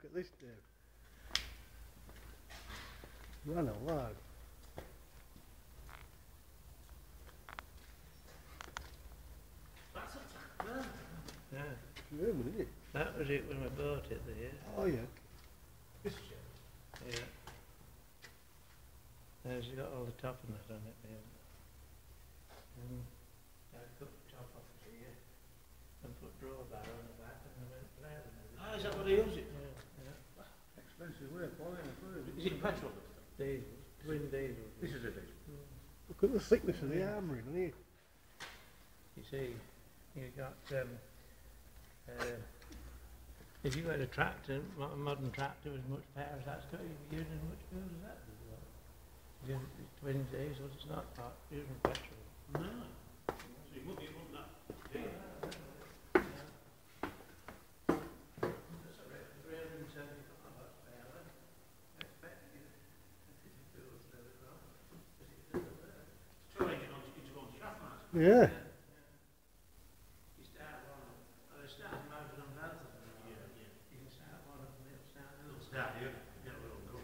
Look at this, Dave. Man alive. That's a tank there. Yeah. Sherman, isn't it? That was it when we bought it there. Oh, yeah. This is Sherman. Yeah. There's got all the top and that on it there. I cut the top off it here and put drawbar on the back and then went plough and everything. Ah, is that what they use it? Yeah. Expensive way of ploughing a field. Is it petrol? Diesel. Twin diesel. This is a diesel. Look at the thickness of the armouring on here. You see, you got if you had a tractor, a modern tractor with much power as that's got, you'd be using much fuel as that as well. Twin diesel, it's not hot, using petrol. No. So you wouldn't that. That's a 375 horsepower. I expect you to fuel through it all. It's 2 engine into one shaft, man. Yeah. You start one, well, they start mounted on both of them. Yeah. You can start one of them, it'll start It'll another. start here. Yeah, we'll go.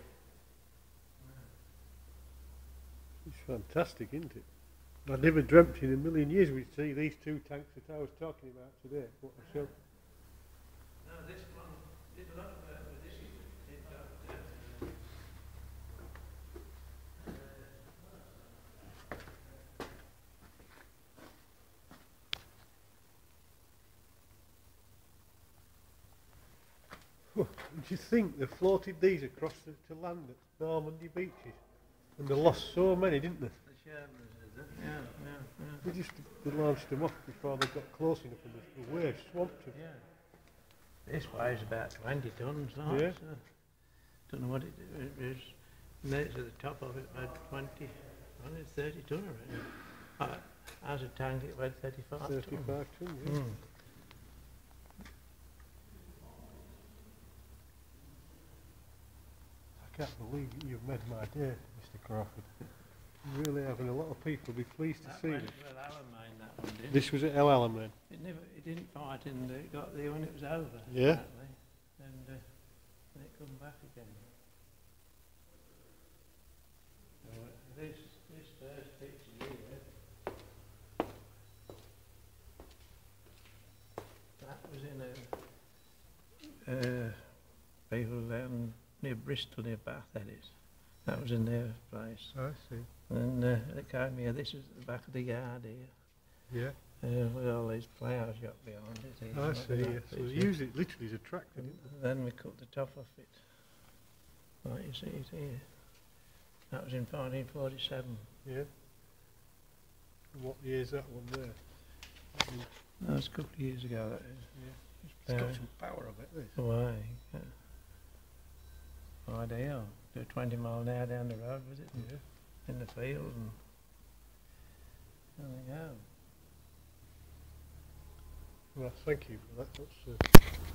It's fantastic, isn't it? I never dreamt in a million years we'd see these two tanks that I was talking about today. What a show. No, this one did a lot of work with this. It got, Did you think they floated these across to land at Normandy beaches? And they lost so many, didn't they? the Shermans did it. Yeah. They launched them off before they got close enough and the waves swamped them. Yeah. This weighs about 20 tons, not Yeah. so don't know what it is. And then it's at the top of it, about 20, only 30 ton already. As a tank, it weighed 35 ton. 35 tons, yeah. I can't believe you've made my day, Mr. Crawford. You really have, and a lot of people will be pleased to That see went it. well Alamein, that one did. This was at El Alamein. It didn't fight and it got there when it was over. Yeah. Apparently. And then it come back again. So, this first picture here, that was in a people down near Bristol, near Bath, that is. That was in their place. I see. And they came here. This is at the back of the yard here. Yeah. With all these flowers got behind it. Here. I see, yes. So they use it literally as a tractor, didn't Then we cut the top off it. Like you see it here. That was in 1947. they? Yeah. And what year's that one there? That was a couple of years ago, that is. It's got some power of it, this. Why? Ideal. Do 20 mile an hour down the road with it, Yeah. in the field, and there we go. Well, thank you for that. That's